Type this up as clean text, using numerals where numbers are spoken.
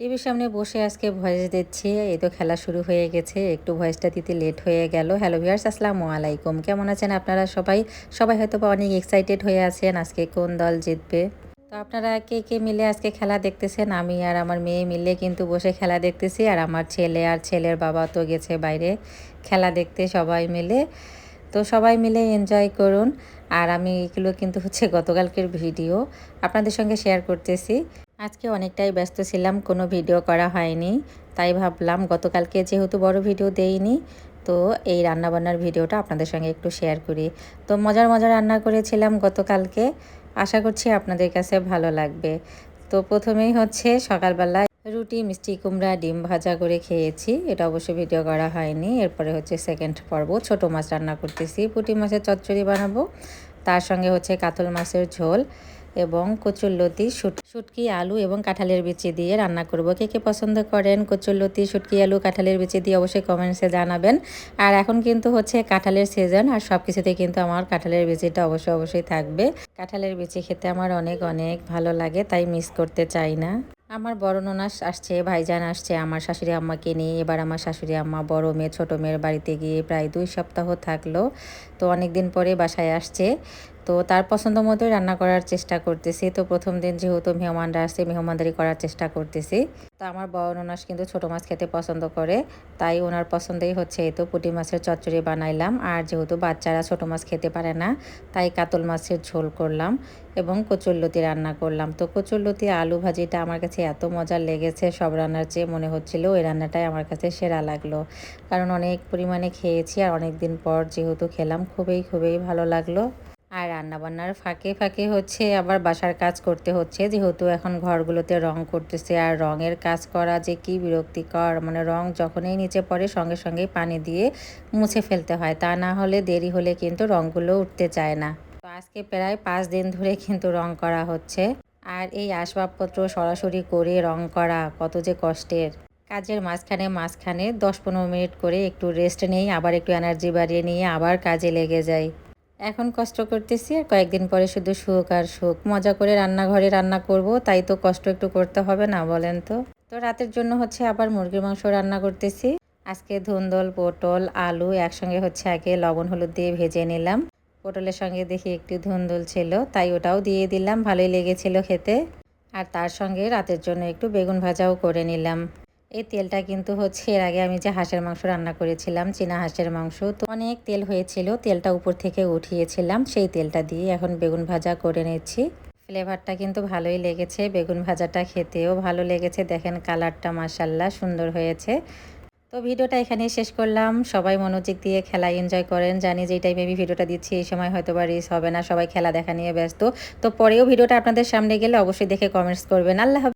টিভির সামনে বসে আজকে ভয়েস দিচ্ছি। এই তো খেলা শুরু হয়ে গেছে। একটু ভয়েসটা দিতে লেট হয়ে গেল। হ্যালো ভিউয়ার্স, আসসালামু আলাইকুম। কেমন আছেন আপনারা সবাই? সবাই হয়তোবা অনেক এক্সাইটেড হয়ে আছেন আজকে কোন দল জিতবে। তো আপনারা কে, কে মিলে আজকে খেলা দেখতেছেন? আমি আর আমার মেয়ে মিলে কিন্তু বসে খেলা দেখতেছি। আর আমার ছেলে আর ছেলের বাবা তো গেছে বাইরে খেলা দেখতে সবাই মিলে। তো সবাই মিলে এনজয় করুন। আর আমি এগুলো কিন্তু হচ্ছে গতকালকের ভিডিও আপনাদের সঙ্গে শেয়ার করতেছি। আজকে অনেকটাই ব্যস্ত ছিলাম, কোনো ভিডিও করা হয়নি। তাই ভাবলাম গতকালকে যেহেতু বড় ভিডিও দেইনি, তো এই রান্নাবান্নার ভিডিওটা আপনাদের সঙ্গে একটু শেয়ার করি। তো মজার মজার রান্না করেছিলাম গতকালকে। আশা করছি আপনাদের কাছে ভালো লাগবে। তো প্রথমেই হচ্ছে সকালবেলায় রুটি, মিষ্টি কুমড়া, ডিম ভাজা করে খেয়েছি। এটা অবশ্য ভিডিও করা হয়নি। এরপরে হচ্ছে সেকেন্ড পর্ব, ছোট মাছ রান্না করতেছি। পুঁটি মাছের চচ্চড়ি বানাবো। তার সঙ্গে হচ্ছে কাতল মাছের ঝোল এবং কচুরলতি, শুটকি, আলু এবং কাঁঠালের বিচি দিয়ে রান্না করব। কে কে পছন্দ করেন কচুরলতি, শুটকি, আলু, কাঁঠালের বিচি দিয়ে অবশ্যই কমেন্টসে জানাবেন। আর এখন কিন্তু হচ্ছে কাঁঠালের সিজন, আর সব কিছুতে কিন্তু আমার কাঁঠালের বিচিটা অবশ্যই থাকবে। কাঁঠালের বিচি খেতে আমার অনেক অনেক ভালো লাগে, তাই মিস করতে চাই না। আমার বড় ননাস আসছে, ভাইজান আসছে আমার শাশুড়ি আম্মাকে নিয়ে। এবার আমার শাশুড়ি আম্মা বড় মেয়ে ছোট মেয়ের বাড়িতে গিয়ে প্রায় 2 সপ্তাহ থাকলো। তো অনেক দিন পরে বাসায় আসছে। তো তার পছন্দ মতোই রান্না করার চেষ্টা করতেছি। তো প্রথম দিন যেহেতু মেহমানরা আসছে, মেহমানদারি করার চেষ্টা করতেছি। তো আমার বড় ননাস কিন্তু ছোট মাছ খেতে পছন্দ করে, তাই ওনার পছন্দেই হচ্ছে এই তো পুঁটি মাছের চচ্চড়ি বানাইলাম। আর যেহেতু বাচ্চারা ছোট মাছ খেতে পারে না, তাই কাতল মাছের ঝোল করলাম এবং কচুরলতি রান্না করলাম। তো কচুরলতি আলু ভাজিটা আমার কাছে এত মজার লেগেছে, সব রান্নার চেয়ে মনে হচ্ছিল ওই রান্নাটাই আমার কাছে সেরা লাগলো। কারণ অনেক পরিমাণে খেয়েছি আর অনেক দিন পর যেহেতু খেলাম, খুবই ভালো লাগলো। আর রান্নাবান্নার ফাঁকে ফাঁকে হচ্ছে আবার বাসার কাজ করতে হচ্ছে, যেহেতু এখন ঘরগুলোতে রং করতেছে। আর রঙের কাজ করা যে কি বিরক্তিকর, মানে রং যখনই নিচে পড়ে সঙ্গে সঙ্গেই পানি দিয়ে মুছে ফেলতে হয়, তা না হলে দেরি হলে কিন্তু রঙগুলো উঠতে চায় না। তো আজকে প্রায় 5 দিন ধরে কিন্তু রং করা হচ্ছে। আর এই আসবাবপত্র সরাসরি করে রং করা কত যে কষ্টের। কাজের মাঝখানে 10-15 মিনিট করে একটু রেস্ট নেই, আবার একটু এনার্জি বাড়িয়ে নিয়ে আবার কাজে লেগে যাই। এখন কষ্ট করতেছি আর কয়েকদিন পরে শুধু সুখ আর সুখ। মজা করে রান্নাঘরে রান্না করব, তাই তো কষ্ট একটু করতে হবে না বলেন তো? তো রাতের জন্য হচ্ছে আবার মুরগির মাংস রান্না করতেছি। আজকে ধুন্দল, পটল, আলু একসঙ্গে হচ্ছে আগে লবণ হলুদ দিয়ে ভেজে নিলাম। পটলের সঙ্গে দেখি একটু ধুন্দল ছিল, তাই ওটাও দিয়ে দিলাম, ভালোই লেগেছিল খেতে। আর তার সঙ্গে রাতের জন্য একটু বেগুন ভাজাও করে নিলাম। এই তেলটা কিন্তু হচ্ছে এর আগে আমি যে হাঁসের মাংস রান্না করেছিলাম, চীনা হাঁসের মাংস, তো অনেক তেল হয়েছিল, তেলটা উপর থেকে উঠিয়েছিলাম। সেই তেলটা দিয়ে এখন বেগুন ভাজা করে নিচ্ছি। ফ্লেভারটা কিন্তু ভালোই লেগেছে, বেগুন ভাজাটা খেতেও ভালো লেগেছে। দেখেন কালারটা মাশাল্লাহ সুন্দর হয়েছে। তো ভিডিওটা এখানেই শেষ করলাম। সবাই মনোযোগ দিয়ে খেলা এনজয় করেন। জানি যে এই টাইমে আমি ভিডিওটা দিচ্ছি এই সময় হয়তো বা রিচ হবে না, সবাই খেলা দেখা নিয়ে ব্যস্ত। তো পরেও ভিডিওটা আপনাদের সামনে গেলে অবশ্যই দেখে কমেন্টস করবেন। আল্লাহ হাফেজ।